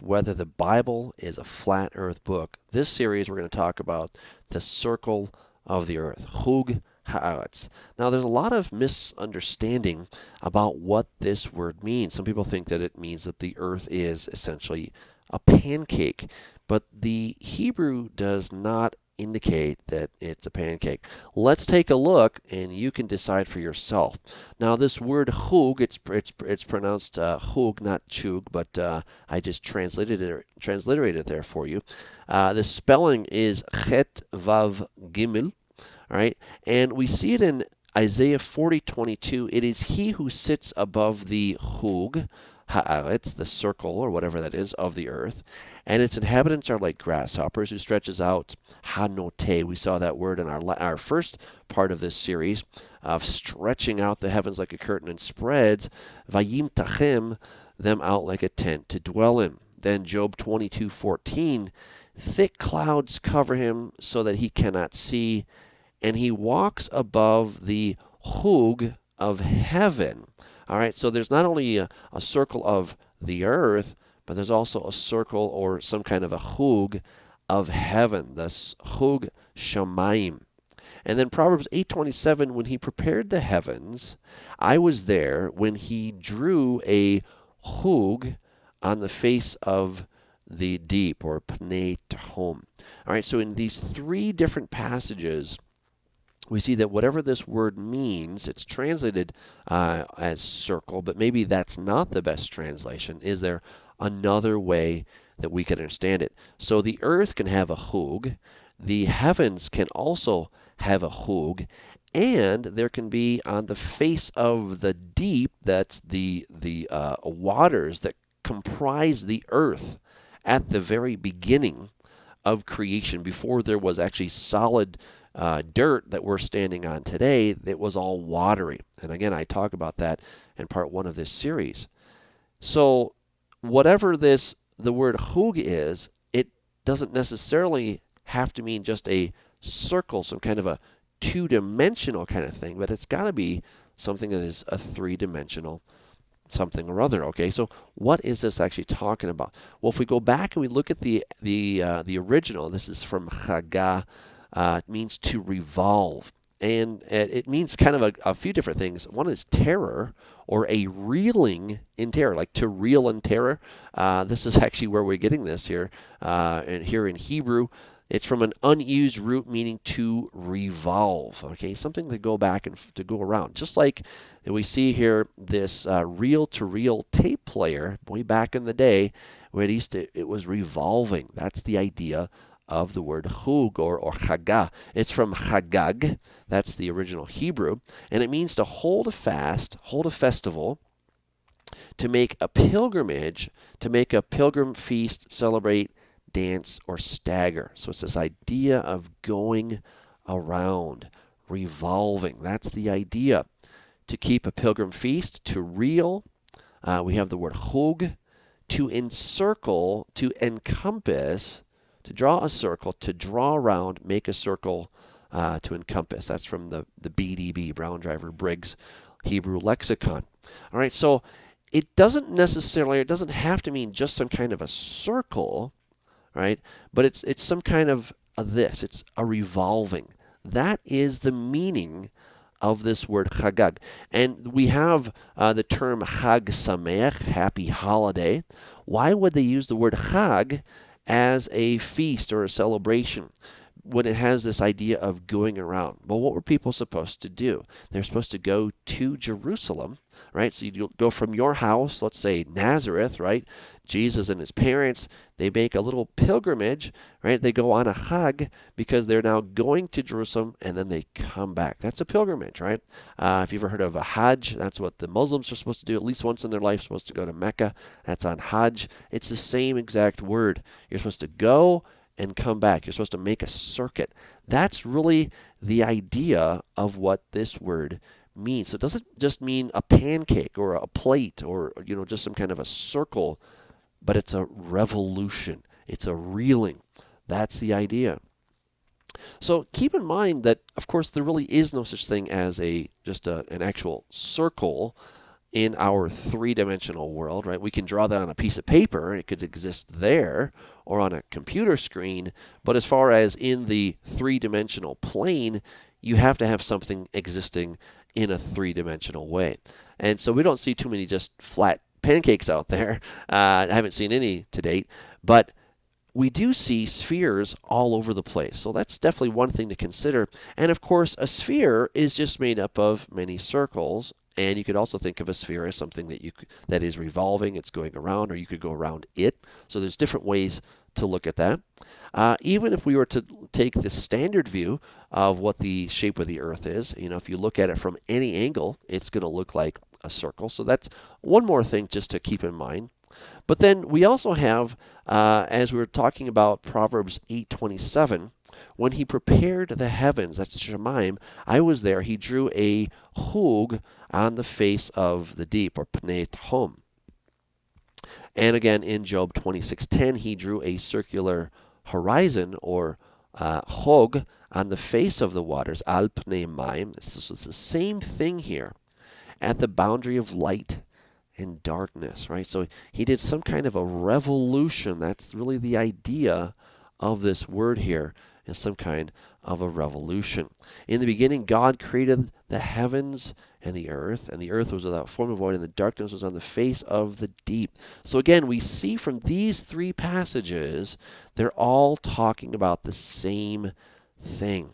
whether the Bible is a flat earth book. This series we're going to talk about the circle of the earth, chug haaretz. Now there's a lot of misunderstanding about what this word means. Some people think that it means that the earth is essentially a pancake, but the Hebrew does not indicate that it's a pancake. Let's take a look, and you can decide for yourself. Now, this word chug, it's pronounced chug, not chug, but I just transliterated it there for you. The spelling is chet vav gimel, all right, and we see it in Isaiah 40:22. It is he who sits above the chug haaretz, the circle or whatever that is of the earth, and its inhabitants are like grasshoppers, who stretches out hanote. We saw that word in our first part of this series of stretching out the heavens like a curtain, and spreads vayim tachem, them out like a tent to dwell in. Then Job 22:14, thick clouds cover him so that he cannot see, and he walks above the chug of heaven. All right, so there's not only a circle of the earth, but there's also a circle or some kind of a chug of heaven, the chug shamayim. And then Proverbs 8:27, when he prepared the heavens, I was there when he drew a chug on the face of the deep, or pnei tehom. All right, so in these three different passages, we see that whatever this word means, it's translated as circle, but maybe that's not the best translation. Is there another way that we can understand it? So the earth can have a chug, the heavens can also have a chug, and there can be on the face of the deep, that's the waters that comprise the earth at the very beginning of creation, before there was actually solid dirt that we're standing on today. That was all watery. And again, I talk about that in part one of this series. So whatever the word chug is, it doesn't necessarily have to mean just a circle, some kind of a two-dimensional kind of thing, but it's got to be something that is a three-dimensional something or other. Okay, so what is this actually talking about? Well, if we go back and we look at the original, this is from Chagah. It means to revolve, and it means kind of a few different things. One is terror, or a reeling in terror, like to reel in terror. This is actually where we're getting this here, and here in Hebrew. It's from an unused root meaning to revolve. Okay, something to go back and to go around. Just like we see here, this reel-to-reel tape player way back in the day, where it was revolving. That's the idea of the word chug or chagah. It's from chagag. That's the original Hebrew, and it means to hold a fast, hold a festival, to make a pilgrimage, to make a pilgrim feast, celebrate, dance, or stagger. So it's this idea of going around, revolving. That's the idea. To keep a pilgrim feast, to reel. We have the word chug, to encircle, to encompass, to draw a circle, to draw around, make a circle, to encompass. That's from the BDB, Brown Driver Briggs Hebrew Lexicon. All right, so it doesn't have to mean just some kind of a circle, right? But it's some kind of this. It's a revolving. That is the meaning of this word chagag. And we have the term Chag Sameach, happy holiday. Why would they use the word chag as a feast or a celebration when it has this idea of going around? Well, what were people supposed to do? They're supposed to go to Jerusalem, right? So you go from your house, let's say Nazareth, right? Jesus and his parents, they make a little pilgrimage, right? They go on a chag because they're now going to Jerusalem, and then they come back. That's a pilgrimage, right? If you've ever heard of a hajj, that's what the Muslims are supposed to do at least once in their life, supposed to go to Mecca. That's on hajj. It's the same exact word. You're supposed to go and come back. You're supposed to make a circuit. That's really the idea of what this word means. So it doesn't just mean a pancake or a plate or just some kind of a circle, but it's a revolution. It's a reeling. That's the idea. So keep in mind that, of course, there really is no such thing as an actual circle in our three-dimensional world, right? We can draw that on a piece of paper, and it could exist there or on a computer screen. But as far as in the three-dimensional plane, you have to have something existing in a three-dimensional way. And so we don't see too many just flat pancakes out there. I haven't seen any to date, but we do see spheres all over the place. So that's definitely one thing to consider. And of course, a sphere is just made up of many circles. And you could also think of a sphere as something that is revolving, it's going around, or you could go around it. So there's different ways to look at that. Even if we were to take the standard view of what the shape of the Earth is, if you look at it from any angle, it's going to look like a circle. So that's one more thing just to keep in mind. But then we also have, as we were talking about Proverbs 8:27, when he prepared the heavens, that's Shemaim, I was there, he drew a hug on the face of the deep, or pnei tahom. And again, in Job 26:10, he drew a circular horizon, or hog, on the face of the waters, al pnei maim. So it's the same thing here, at the boundary of light and darkness, right? So he did some kind of a revolution. That's really the idea of this word here, is some kind of a revolution. In the beginning, God created the heavens and the earth was without form or void, and the darkness was on the face of the deep. So again, we see from these three passages, they're all talking about the same thing.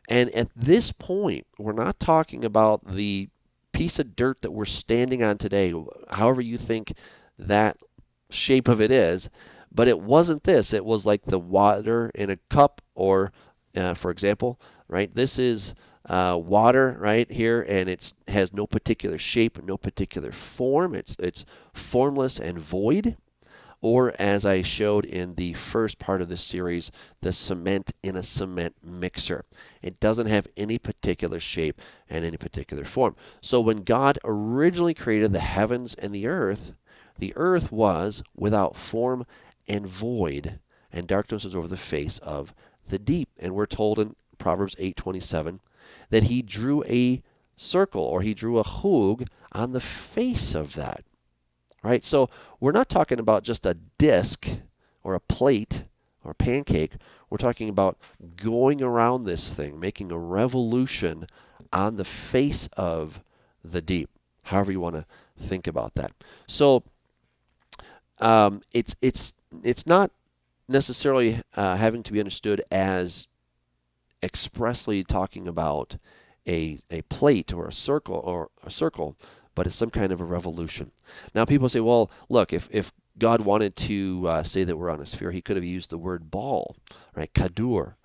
And at this point, we're not talking about the piece of dirt that we're standing on today, however you think that shape of it is, but it wasn't this. It was like the water in a cup, or, for example, right? This is water right here, and it has no particular shape, no particular form. It's formless and void. Or, as I showed in the first part of this series, the cement in a cement mixer. It doesn't have any particular shape and any particular form. So when God originally created the heavens and the earth was without form and void, and darkness was over the face of the deep. And we're told in Proverbs 8:27 that he drew a circle, or he drew a hug on the face of that. Right? So we're not talking about just a disc or a plate or a pancake. We're talking about going around this thing, making a revolution on the face of the deep, however you want to think about that. So it's not necessarily having to be understood as expressly talking about a plate or a circle, but it's some kind of a revolution. Now people say, well, look, if God wanted to say that we're on a sphere, he could have used the word ball, right? Kadur.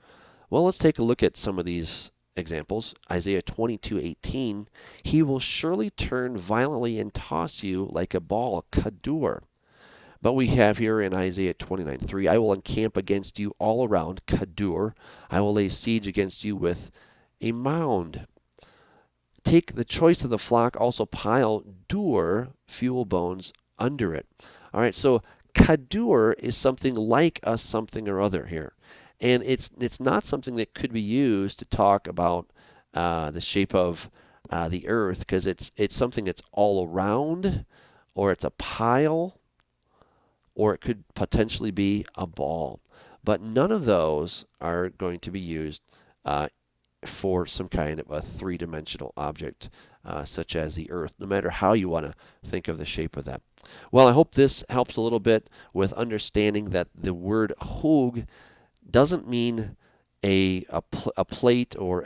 Well, let's take a look at some of these examples. Isaiah 22:18, he will surely turn violently and toss you like a ball, kadur. But we have here in Isaiah 29:3, I will encamp against you all around, kadur. I will lay siege against you with a mound. Take the choice of the flock, also pile dur, fuel bones, under it. All right, so kadur is something like a something or other here. And it's not something that could be used to talk about the shape of the earth, because it's something that's all around, or it's a pile, or it could potentially be a ball. But none of those are going to be used for some kind of a three-dimensional object, such as the earth, no matter how you want to think of the shape of that. Well, I hope this helps a little bit with understanding that the word hug doesn't mean a plate or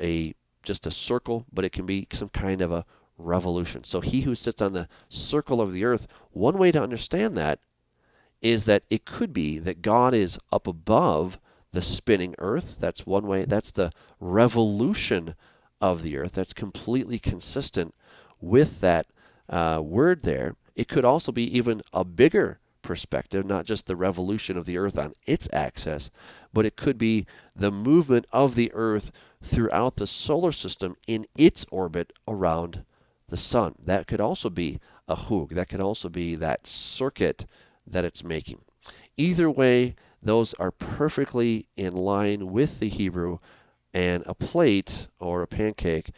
just a circle, but it can be some kind of a revolution. So he who sits on the circle of the earth, one way to understand that is that it could be that God is up above the spinning earth. That's one way. That's the revolution of the earth. That's completely consistent with that word there. It could also be even a bigger perspective, not just the revolution of the earth on its axis, but it could be the movement of the earth throughout the solar system in its orbit around the sun. That could also be a hug. That could also be that circuit that it's making. Either way, those are perfectly in line with the Hebrew, and a plate or a pancake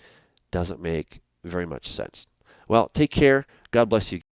doesn't make very much sense. Well, take care. God bless you.